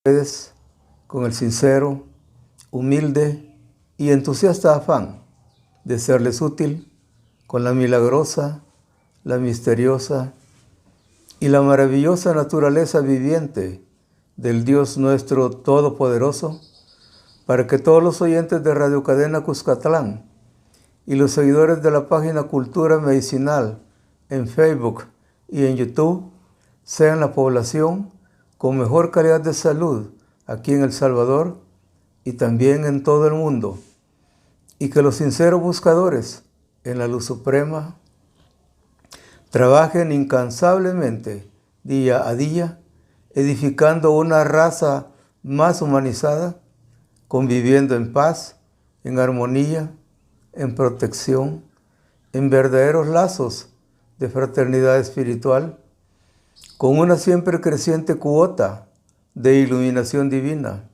ustedes con el sincero, humilde y entusiasta afán de serles útil con la milagrosa, la misteriosa y la maravillosa naturaleza viviente del Dios nuestro Todopoderoso, para que todos los oyentes de Radio Cadena Cuscatlán y los seguidores de la página Cultura Medicinal en Facebook y en YouTube sean la población con mejor calidad de salud aquí en El Salvador y también en todo el mundo, y que los sinceros buscadores en la luz suprema trabajen incansablemente día a día, edificando una raza más humanizada, conviviendo en paz, en armonía, en protección, en verdaderos lazos de fraternidad espiritual, con una siempre creciente cuota de iluminación divina,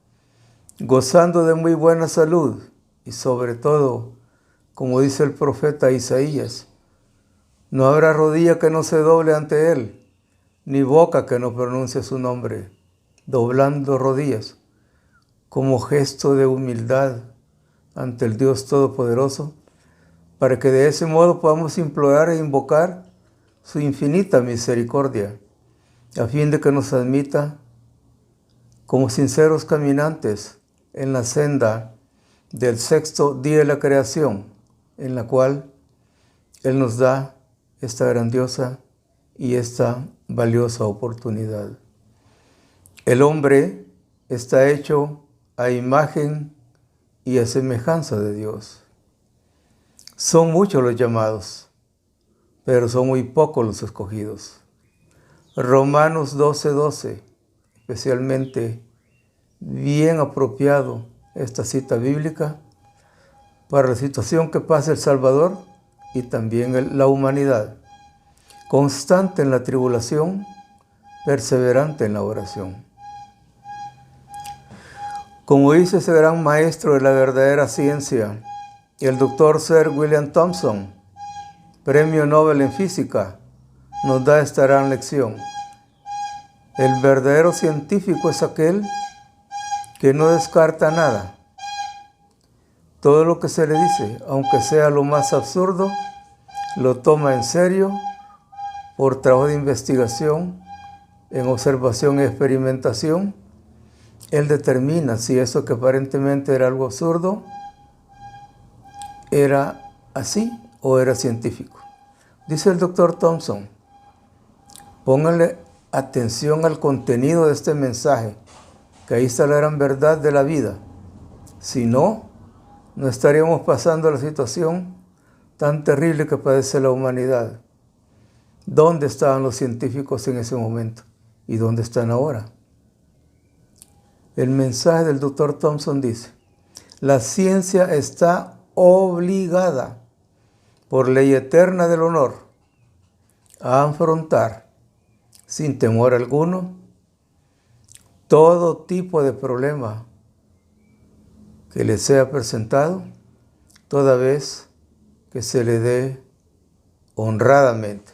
gozando de muy buena salud y sobre todo, como dice el profeta Isaías, no habrá rodilla que no se doble ante él, ni boca que no pronuncie su nombre, doblando rodillas como gesto de humildad ante el Dios Todopoderoso, para que de ese modo podamos implorar e invocar su infinita misericordia, a fin de que nos admita como sinceros caminantes en la senda del sexto día de la creación, en la cual Él nos da esta grandiosa y esta valiosa oportunidad. El hombre está hecho a imagen y a semejanza de Dios. Son muchos los llamados, pero son muy pocos los escogidos. Romanos 12:12, especialmente bien apropiado esta cita bíblica para la situación que pasa El Salvador y también la humanidad. Constante en la tribulación, perseverante en la oración. Como dice ese gran maestro de la verdadera ciencia, el doctor Sir William Thomson, Premio Nobel en Física, nos da esta gran lección. El verdadero científico es aquel que no descarta nada. Todo lo que se le dice, aunque sea lo más absurdo, lo toma en serio por trabajo de investigación, en observación y experimentación. Él determina si eso que aparentemente era algo absurdo era así o era científico. Dice el doctor Thomson, pónganle atención al contenido de este mensaje, que ahí está la gran verdad de la vida. Si no, no estaríamos pasando la situación tan terrible que padece la humanidad. ¿Dónde estaban los científicos en ese momento? ¿Y dónde están ahora? El mensaje del doctor Thomson dice, la ciencia está obligada por ley eterna del honor a afrontar sin temor alguno todo tipo de problema que le sea presentado, toda vez que se le dé honradamente.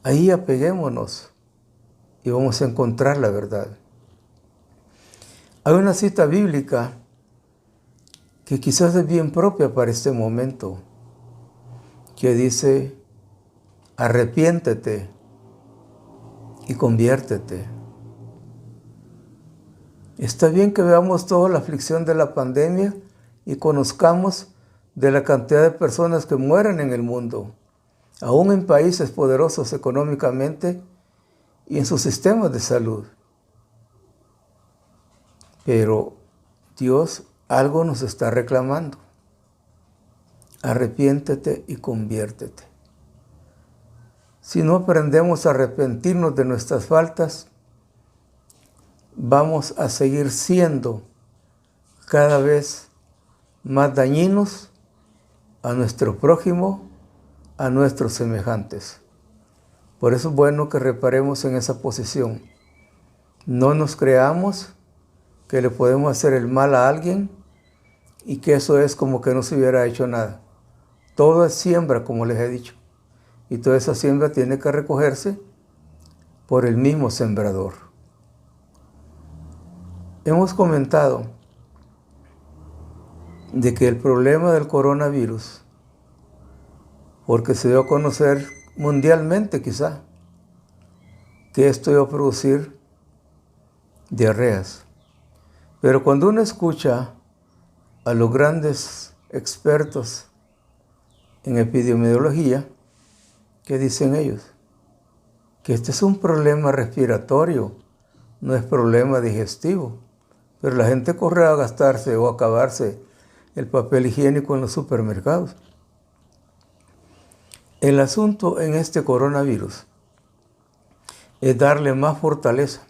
Ahí apeguémonos y vamos a encontrar la verdad. Hay una cita bíblica que quizás es bien propia para este momento, que dice, arrepiéntete y conviértete. Está bien que veamos toda la aflicción de la pandemia y conozcamos de la cantidad de personas que mueren en el mundo, aún en países poderosos económicamente y en sus sistemas de salud. Pero Dios algo nos está reclamando. Arrepiéntete y conviértete. Si no aprendemos a arrepentirnos de nuestras faltas, vamos a seguir siendo cada vez más dañinos a nuestro prójimo, a nuestros semejantes. Por eso es bueno que reparemos en esa posición. No nos creamos que le podemos hacer el mal a alguien y que eso es como que no se hubiera hecho nada. Todo es siembra, como les he dicho. Y toda esa siembra tiene que recogerse por el mismo sembrador. Hemos comentado de que el problema del coronavirus, porque se dio a conocer mundialmente quizá, que esto iba a producir diarreas. Pero cuando uno escucha a los grandes expertos en epidemiología, ¿qué dicen ellos? Que este es un problema respiratorio, no es problema digestivo. Pero la gente corre a gastarse o a acabarse el papel higiénico en los supermercados. El asunto en este coronavirus es darle más fortaleza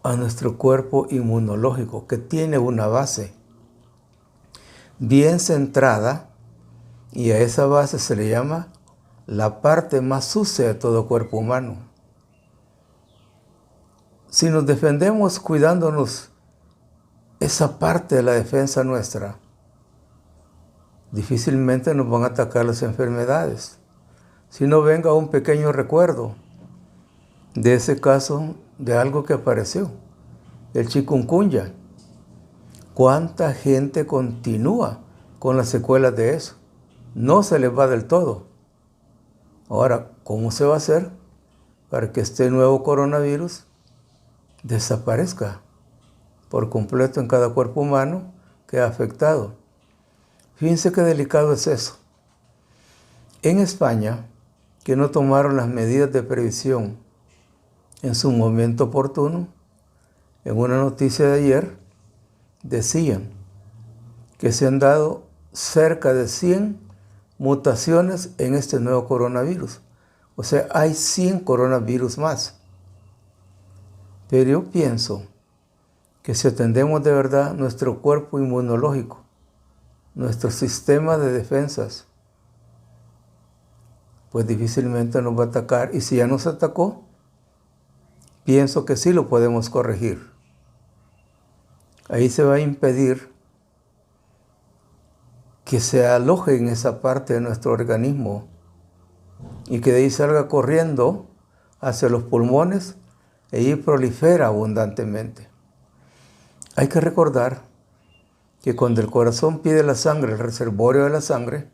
a nuestro cuerpo inmunológico, que tiene una base bien centrada, y a esa base se le llama la parte más sucia de todo cuerpo humano. Si nos defendemos cuidándonos esa parte de la defensa nuestra, difícilmente nos van a atacar las enfermedades. Si no, venga un pequeño recuerdo de ese caso de algo que apareció, el chikungunya. ¿Cuánta gente continúa con las secuelas de eso? No se les va del todo. Ahora, ¿cómo se va a hacer para que este nuevo coronavirus desaparezca por completo en cada cuerpo humano que ha afectado? Fíjense qué delicado es eso. En España, que no tomaron las medidas de previsión en su momento oportuno, en una noticia de ayer decían que se han dado cerca de 100 mutaciones en este nuevo coronavirus. O sea, hay 100 coronavirus más. Pero yo pienso que si atendemos de verdad nuestro cuerpo inmunológico, nuestro sistema de defensas, pues difícilmente nos va a atacar. Y si ya nos atacó, pienso que sí lo podemos corregir. Ahí se va a impedir que se aloje en esa parte de nuestro organismo y que de ahí salga corriendo hacia los pulmones e ahí prolifera abundantemente. Hay que recordar que cuando el corazón pide la sangre, el reservorio de la sangre,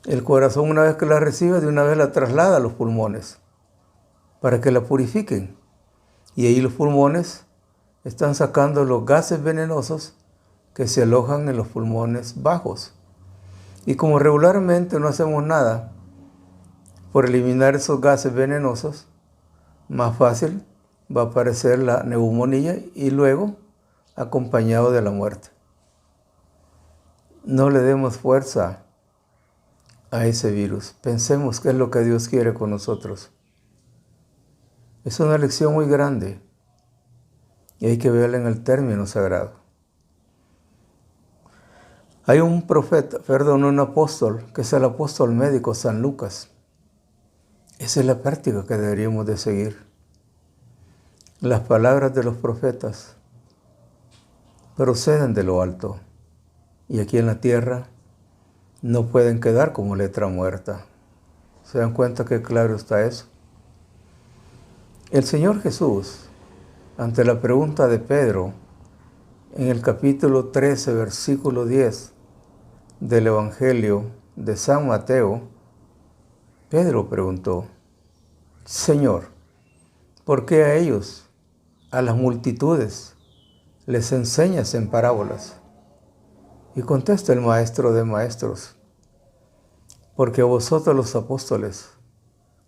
el corazón, una vez que la recibe, de una vez la traslada a los pulmones para que la purifiquen. Y ahí los pulmones están sacando los gases venenosos que se alojan en los pulmones bajos. Y como regularmente no hacemos nada por eliminar esos gases venenosos, más fácil va a aparecer la neumonía y luego acompañado de la muerte. No le demos fuerza a ese virus. Pensemos qué es lo que Dios quiere con nosotros. Es una lección muy grande y hay que verla en el término sagrado. Hay un apóstol, que es el apóstol médico San Lucas. Esa es la práctica que deberíamos de seguir. Las palabras de los profetas proceden de lo alto y aquí en la tierra no pueden quedar como letra muerta. ¿Se dan cuenta qué claro está eso? El Señor Jesús, ante la pregunta de Pedro, en el capítulo 13, versículo 10 del Evangelio de San Mateo, Pedro preguntó: Señor, ¿por qué a ellos, a las multitudes, les enseñas en parábolas? Y contesta el Maestro de Maestros: porque a vosotros los apóstoles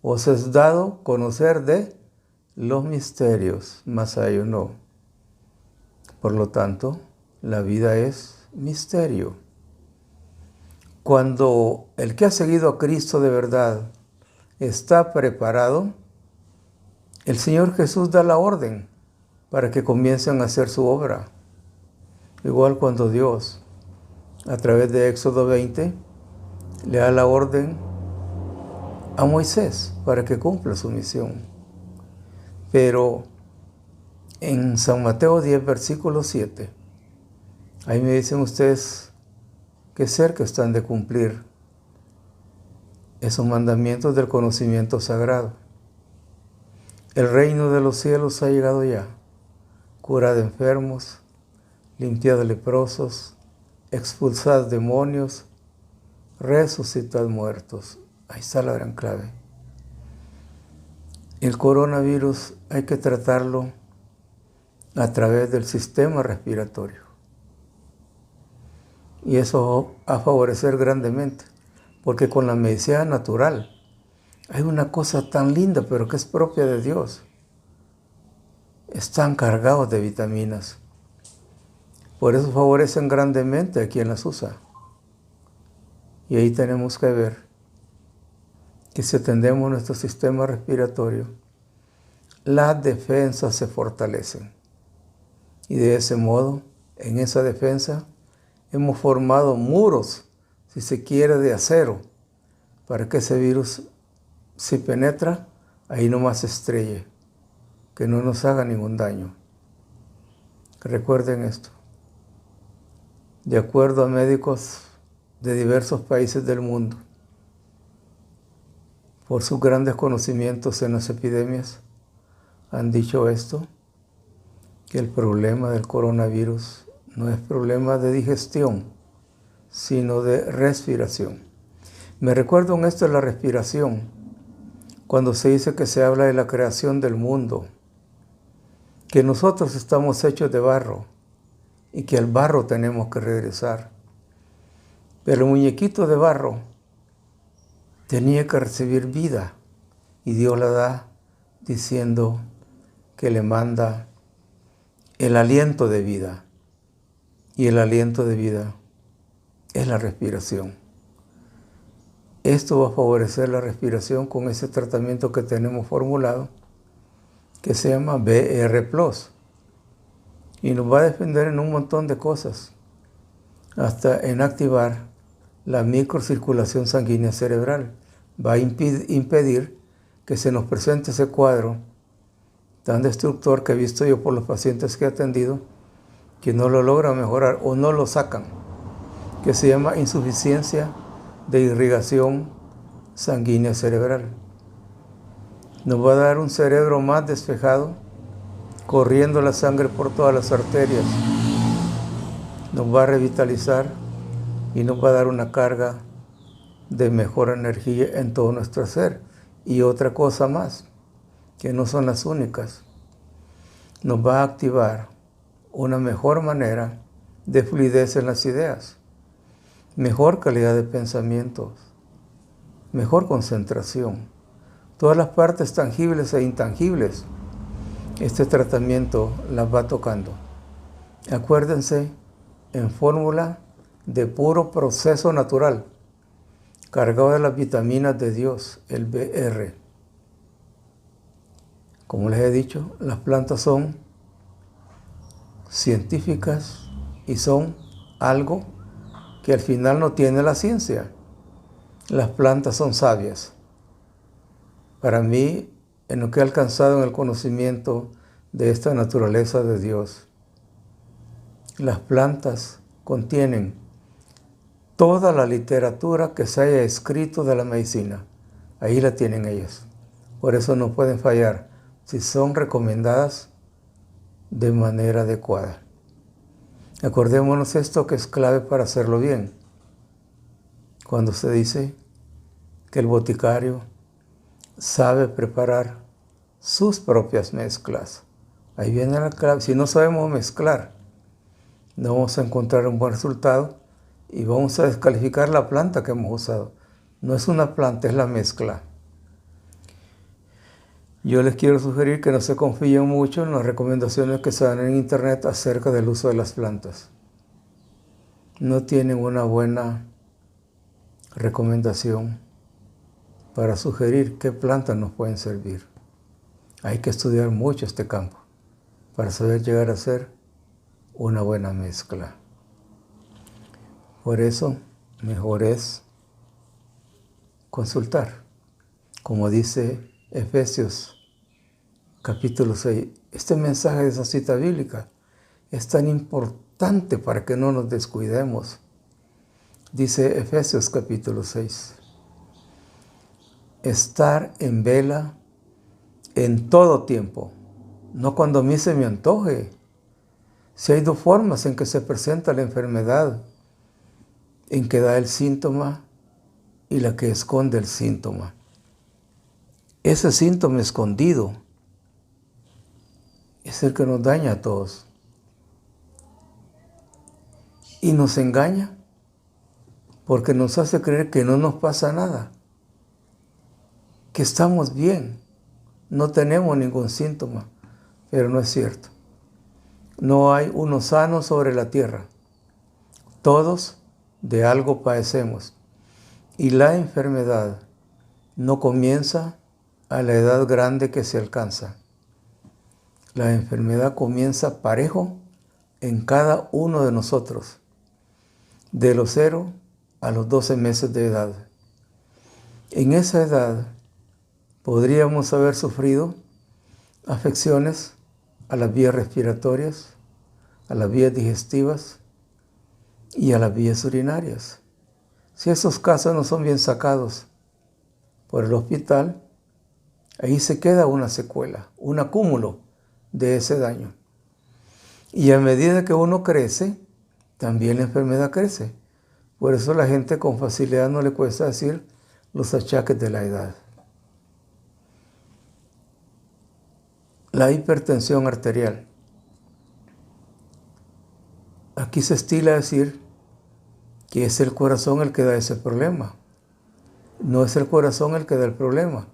os es dado conocer de los misterios, mas a ellos no. Por lo tanto, la vida es misterio. Cuando el que ha seguido a Cristo de verdad está preparado, el Señor Jesús da la orden para que comiencen a hacer su obra. Igual cuando Dios, a través de Éxodo 20, le da la orden a Moisés para que cumpla su misión. Pero en San Mateo 10, versículo 7, ahí me dicen ustedes que cerca están de cumplir esos mandamientos del conocimiento sagrado. El reino de los cielos ha llegado ya. curad enfermos, limpiad leprosos, expulsad demonios, resucitad muertos. Ahí está la gran clave. El coronavirus hay que tratarlo a través del sistema respiratorio. Y eso va a favorecer grandemente, porque con la medicina natural hay una cosa tan linda, pero que es propia de Dios. Están cargados de vitaminas. Por eso favorecen grandemente a quien las usa. Y ahí tenemos que ver que si atendemos nuestro sistema respiratorio, las defensas se fortalecen. Y de ese modo, en esa defensa, hemos formado muros, si se quiere, de acero, para que ese virus, si penetra, ahí nomás se estrelle, que no nos haga ningún daño. Recuerden esto. De acuerdo a médicos de diversos países del mundo, por sus grandes conocimientos en las epidemias, han dicho esto, que el problema del coronavirus no es problema de digestión, sino de respiración. Me recuerdo en esto de la respiración, cuando se dice que se habla de la creación del mundo, que nosotros estamos hechos de barro y que al barro tenemos que regresar. Pero el muñequito de barro tenía que recibir vida y Dios la da diciendo que le manda el aliento de vida. Y el aliento de vida es la respiración. Esto va a favorecer la respiración con ese tratamiento que tenemos formulado, que se llama BR+. Y nos va a defender en un montón de cosas, hasta en activar la microcirculación sanguínea cerebral. Va a impedir que se nos presente ese cuadro tan destructor que he visto yo por los pacientes que he atendido, que no lo logran mejorar o no lo sacan, que se llama insuficiencia de irrigación sanguínea cerebral. Nos va a dar un cerebro más despejado, corriendo la sangre por todas las arterias. Nos va a revitalizar y nos va a dar una carga de mejor energía en todo nuestro ser. Y otra cosa más, que no son las únicas, nos va a activar una mejor manera de fluidez en las ideas, mejor calidad de pensamientos, mejor concentración. Todas las partes tangibles e intangibles, este tratamiento las va tocando. Acuérdense, en fórmula de puro proceso natural, cargado de las vitaminas de Dios, el BR. Como les he dicho, las plantas son científicas y son algo que al final no tiene la ciencia. Las plantas son sabias. Para mí, en lo que he alcanzado en el conocimiento de esta naturaleza de Dios, las plantas contienen toda la literatura que se haya escrito de la medicina. Ahí la tienen ellas. Por eso no pueden fallar si son recomendadas de manera adecuada. Acordémonos esto que es clave para hacerlo bien. Cuando se dice que el boticario sabe preparar sus propias mezclas. Ahí viene la clave. Si no sabemos mezclar, no vamos a encontrar un buen resultado y vamos a descalificar la planta que hemos usado. No es una planta, es la mezcla. Yo les quiero sugerir que no se confíen mucho en las recomendaciones que se dan en internet acerca del uso de las plantas. No tienen una buena recomendación para sugerir qué plantas nos pueden servir. Hay que estudiar mucho este campo para saber llegar a ser una buena mezcla. Por eso, mejor es consultar. Como dice Efesios capítulo 6, este mensaje de esa cita bíblica es tan importante para que no nos descuidemos. Dice Efesios capítulo 6, estar en vela en todo tiempo, no cuando a mí se me antoje, Si hay dos formas en que se presenta la enfermedad, en que da el síntoma y la que esconde el síntoma. Ese síntoma escondido es el que nos daña a todos. Y nos engaña porque nos hace creer que no nos pasa nada, que estamos bien, no tenemos ningún síntoma, pero no es cierto. No hay uno sano sobre la tierra. Todos de algo padecemos. Y la enfermedad no comienza a la edad grande que se alcanza. La enfermedad comienza parejo en cada uno de nosotros, de los 0 a los 12 meses de edad. En esa edad podríamos haber sufrido afecciones a las vías respiratorias, a las vías digestivas y a las vías urinarias. Si esos casos no son bien sacados por el hospital, ahí se queda una secuela, un acúmulo de ese daño. Y a medida que uno crece, también la enfermedad crece. Por eso la gente con facilidad no le cuesta decir los achaques de la edad. La hipertensión arterial. Aquí se estila decir que es el corazón el que da ese problema. No es el corazón el que da el problema,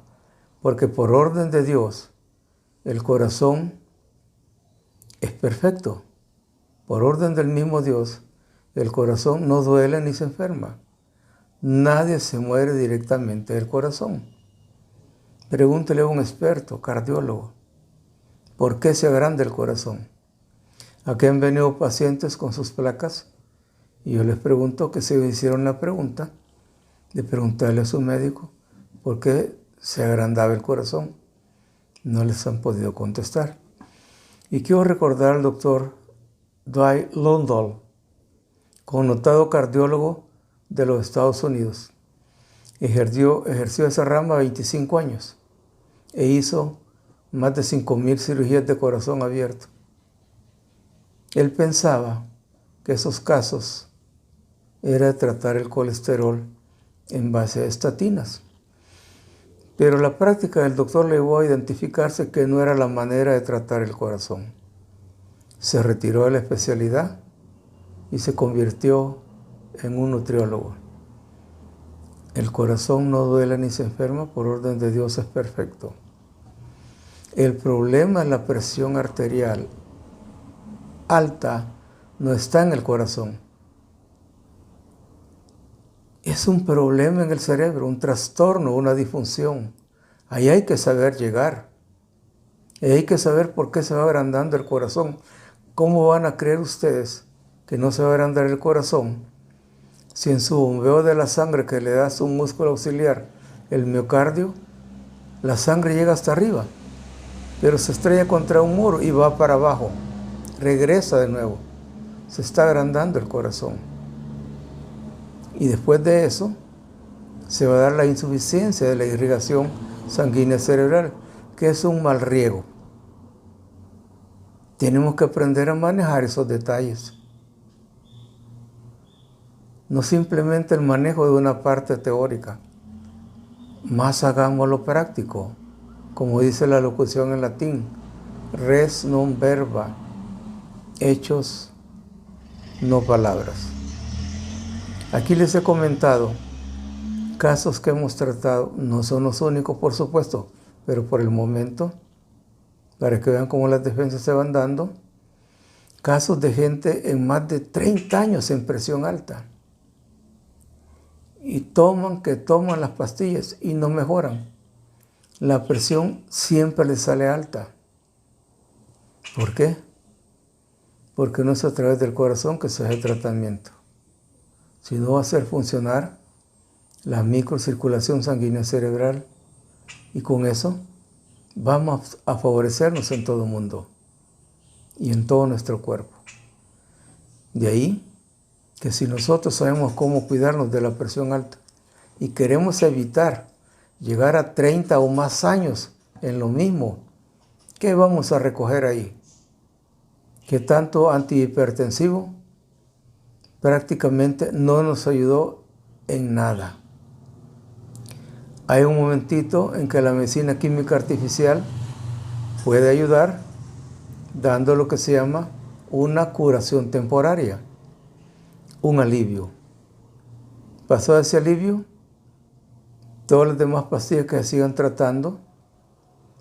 porque por orden de Dios, el corazón es perfecto. Por orden del mismo Dios, el corazón no duele ni se enferma. Nadie se muere directamente del corazón. Pregúntele a un experto, cardiólogo, ¿por qué se agranda el corazón? Aquí han venido pacientes con sus placas y yo les pregunto que se hicieron la pregunta de preguntarle a su médico por qué se agrandaba el corazón. No les han podido contestar. Y quiero recordar al doctor Dwight Lundell, connotado cardiólogo de los Estados Unidos. Ejerció esa rama 25 años e hizo más de 5,000 cirugías de corazón abierto. Él pensaba que esos casos era tratar el colesterol en base a estatinas. Pero la práctica del doctor le llevó a identificarse que no era la manera de tratar el corazón. Se retiró de la especialidad y se convirtió en un nutriólogo. El corazón no duele ni se enferma, por orden de Dios es perfecto. El problema en la presión arterial alta no está en el corazón. Es un problema en el cerebro, un trastorno, una disfunción. Ahí hay que saber llegar. Ahí hay que saber por qué se va agrandando el corazón. ¿Cómo van a creer ustedes que no se va a agrandar el corazón si en su bombeo de la sangre que le da su músculo auxiliar, el miocardio, la sangre llega hasta arriba, pero se estrella contra un muro y va para abajo, regresa de nuevo? Se está agrandando el corazón. Y después de eso, se va a dar la insuficiencia de la irrigación sanguínea cerebral, que es un mal riego. Tenemos que aprender a manejar esos detalles. No simplemente el manejo de una parte teórica, más hagámoslo práctico, como dice la locución en latín, res non verba, hechos, no palabras. Aquí les he comentado casos que hemos tratado, no son los únicos por supuesto, pero por el momento, para que vean cómo las defensas se van dando, casos de gente en más de 30 años en presión alta. Y toman las pastillas y no mejoran. La presión siempre les sale alta. ¿Por qué? Porque no es a través del corazón que se hace el tratamiento, sino va a hacer funcionar la microcirculación sanguínea cerebral y con eso vamos a favorecernos en todo el mundo y en todo nuestro cuerpo. De ahí que si nosotros sabemos cómo cuidarnos de la presión alta y queremos evitar llegar a 30 o más años en lo mismo, ¿qué vamos a recoger ahí? que tanto antihipertensivo prácticamente no nos ayudó en nada. Hay un momentito en que la medicina química artificial puede ayudar dando lo que se llama una curación temporaria, un alivio. Pasó ese alivio, todas las demás pastillas que se sigan tratando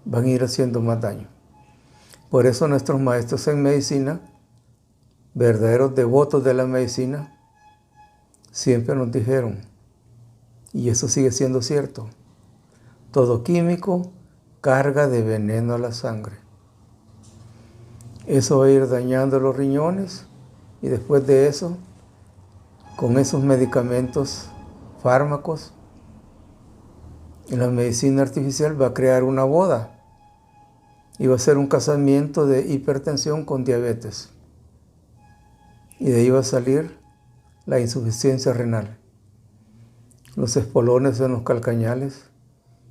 van a ir haciendo más daño. Por eso nuestros maestros en medicina, verdaderos devotos de la medicina, siempre nos dijeron, y eso sigue siendo cierto, todo químico carga de veneno a la sangre. Eso va a ir dañando los riñones y después de eso, con esos medicamentos, fármacos, la medicina artificial va a crear una boda y va a ser un casamiento de hipertensión con diabetes. Y de ahí va a salir la insuficiencia renal, los espolones en los calcañales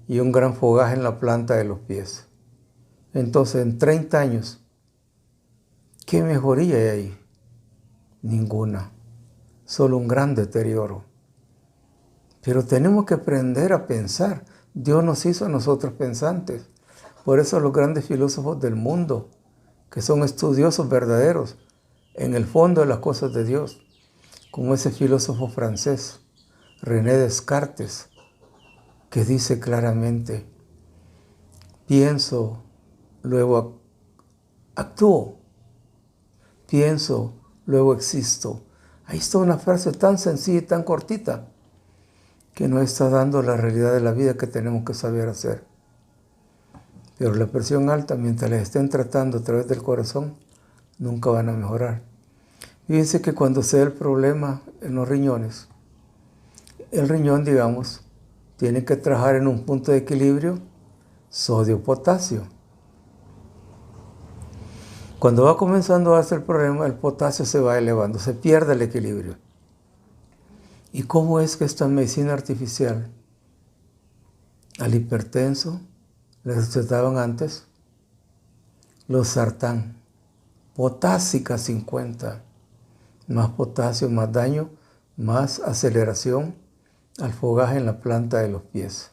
y un gran fogaje en la planta de los pies. Entonces, en 30 años, ¿qué mejoría hay ahí? Ninguna, solo un gran deterioro. Pero tenemos que aprender a pensar. Dios nos hizo a nosotros pensantes. Por eso los grandes filósofos del mundo, que son estudiosos verdaderos, en el fondo de las cosas de Dios, como ese filósofo francés, René Descartes, que dice claramente, pienso, luego actúo, pienso, luego existo. Ahí está una frase tan sencilla y tan cortita, que nos está dando la realidad de la vida que tenemos que saber hacer. Pero la presión alta, mientras les estén tratando a través del corazón, nunca van a mejorar. Fíjense que cuando se da el problema en los riñones, el riñón, digamos, tiene que trabajar en un punto de equilibrio sodio-potasio. Cuando va comenzando a hacer el problema, el potasio se va elevando, se pierde el equilibrio. ¿Y cómo es que esta medicina artificial al hipertenso le recetaban antes losartán, potásica 50, más potasio, más daño, más aceleración al fogaje en la planta de los pies?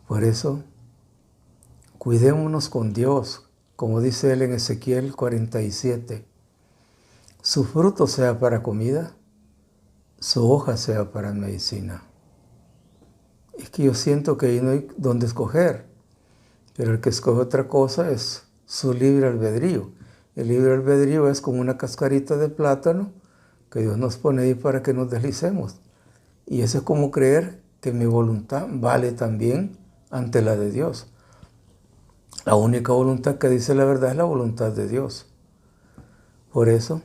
Por eso, cuidémonos con Dios, como dice él en Ezequiel 47. Su fruto sea para comida, su hoja sea para medicina. Es que yo siento que ahí no hay donde escoger, pero el que escoge otra cosa es su libre albedrío. El libre albedrío es como una cascarita de plátano que Dios nos pone ahí para que nos deslicemos. Y eso es como creer que mi voluntad vale también ante la de Dios. La única voluntad que dice la verdad es la voluntad de Dios. Por eso,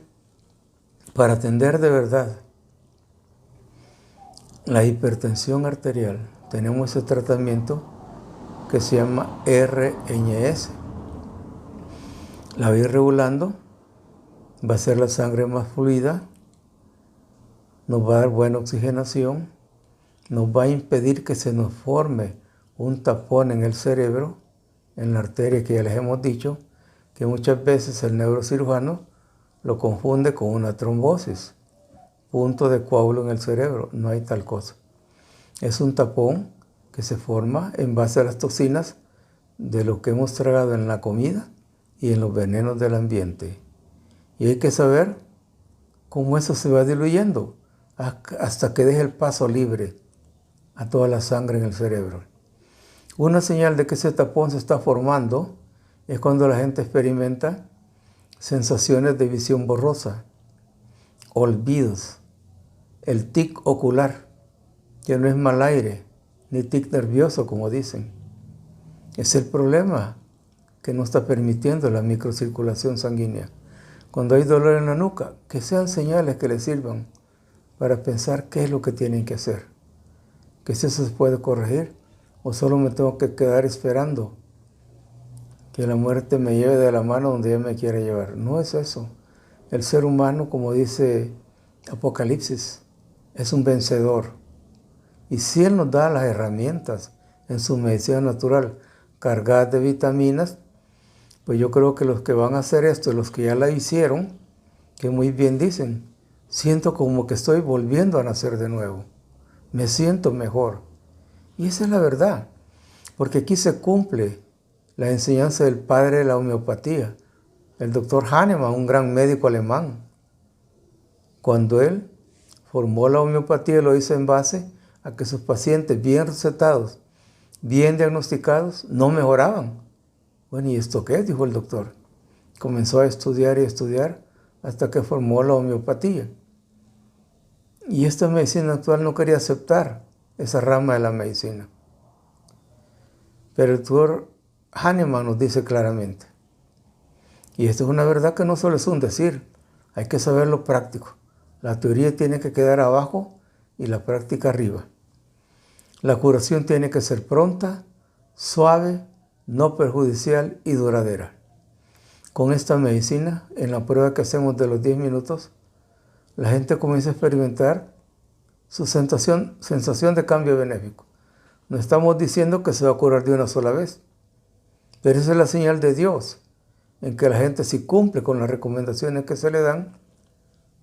para atender de verdad la hipertensión arterial, tenemos ese tratamiento que se llama RNS. La va a ir regulando, va a hacer la sangre más fluida, nos va a dar buena oxigenación, nos va a impedir que se nos forme un tapón en el cerebro, en la arteria que ya les hemos dicho, que muchas veces el neurocirujano lo confunde con una trombosis, punto de coágulo en el cerebro. No hay tal cosa. Es un tapón que se forma en base a las toxinas de lo que hemos tragado en la comida y en los venenos del ambiente. Y hay que saber cómo eso se va diluyendo hasta que deje el paso libre a toda la sangre en el cerebro. Una señal de que ese tapón se está formando es cuando la gente experimenta sensaciones de visión borrosa, olvidos, el tic ocular, que no es mal aire, ni tic nervioso como dicen. Es el problema que no está permitiendo la microcirculación sanguínea. Cuando hay dolor en la nuca, que sean señales que les sirvan para pensar qué es lo que tienen que hacer. Que si eso se puede corregir o solo me tengo que quedar esperando que la muerte me lleve de la mano donde ella me quiere llevar. No es eso. El ser humano, como dice Apocalipsis, es un vencedor. Y si Él nos da las herramientas en su medicina natural, cargadas de vitaminas, Pues yo creo que los que van a hacer esto, los que ya la hicieron, que muy bien dicen, siento como que estoy volviendo a nacer de nuevo. Me siento mejor. Y esa es la verdad, porque aquí se cumple la enseñanza del padre de la homeopatía, el doctor Hahnemann, un gran médico alemán. Cuando él formó la homeopatía, lo hizo en base a que sus pacientes bien recetados, bien diagnosticados, no mejoraban. Bueno, ¿y esto qué es?, dijo el doctor. Comenzó a estudiar y estudiar hasta que formó la homeopatía. Y esta medicina actual no quería aceptar esa rama de la medicina. Pero el doctor Hahnemann nos dice claramente, y esto es una verdad que no solo es un decir, hay que saberlo práctico. La teoría tiene que quedar abajo y la práctica arriba. La curación tiene que ser pronta, suave, no perjudicial y duradera. Con esta medicina, en la prueba que hacemos de los 10 minutos, la gente comienza a experimentar su sensación de cambio benéfico. No estamos diciendo que se va a curar de una sola vez, pero esa es la señal de Dios, en que la gente, si cumple con las recomendaciones que se le dan,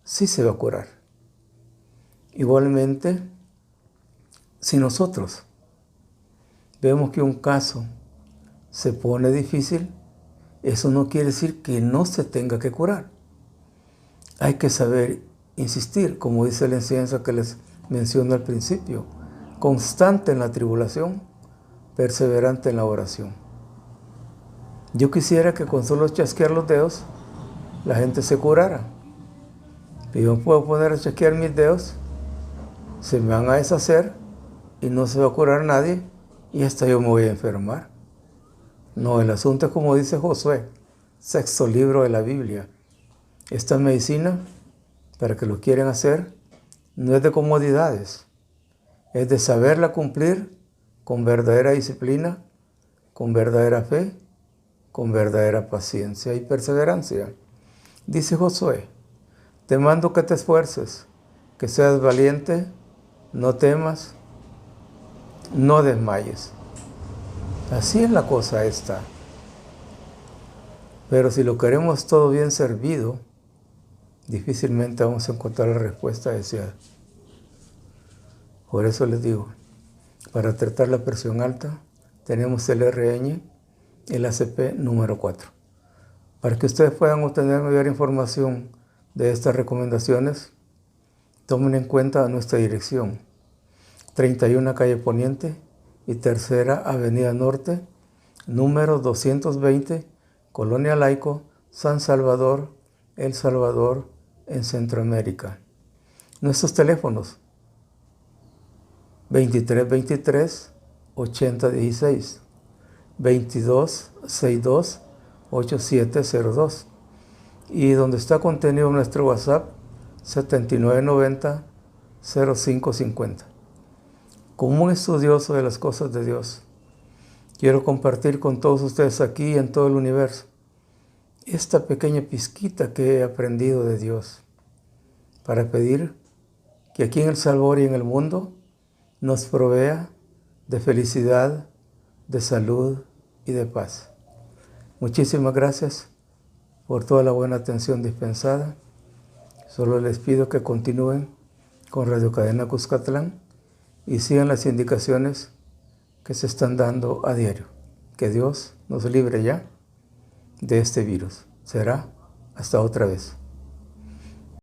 sí se va a curar. Igualmente, si nosotros vemos que un caso se pone difícil, eso no quiere decir que no se tenga que curar. Hay que saber insistir, como dice la enseñanza que les menciono al principio, constante en la tribulación, perseverante en la oración. Yo quisiera que con solo chasquear los dedos, la gente se curara. Pero yo puedo poner a chasquear mis dedos, se me van a deshacer y no se va a curar nadie y hasta yo me voy a enfermar. No, el asunto es como dice Josué, 6º libro de la Biblia. Esta medicina, para que lo quieren hacer, no es de comodidades, es de saberla cumplir con verdadera disciplina, con verdadera fe, con verdadera paciencia y perseverancia. Dice Josué, te mando que te esfuerces, que seas valiente, no temas, no desmayes. Así es la cosa esta. Pero si lo queremos todo bien servido, difícilmente vamos a encontrar la respuesta deseada. Por eso les digo, para tratar la presión alta, tenemos el RN, el ACP número 4. Para que ustedes puedan obtener mayor información de estas recomendaciones, tomen en cuenta nuestra dirección, 31 Calle Poniente y 3ª Avenida Norte, número 220, Colonia Laico, San Salvador, El Salvador, en Centroamérica. Nuestros teléfonos, 2323-8016, 2262-8702 y donde está contenido nuestro WhatsApp, 7990-0550. Como un estudioso de las cosas de Dios, quiero compartir con todos ustedes aquí y en todo el universo esta pequeña pizquita que he aprendido de Dios para pedir que aquí en El Salvador y en el mundo nos provea de felicidad, de salud y de paz. Muchísimas gracias por toda la buena atención dispensada. Solo les pido que continúen con Radio Cadena Cuscatlán y sigan las indicaciones que se están dando a diario. Que Dios nos libre ya de este virus. Será hasta otra vez.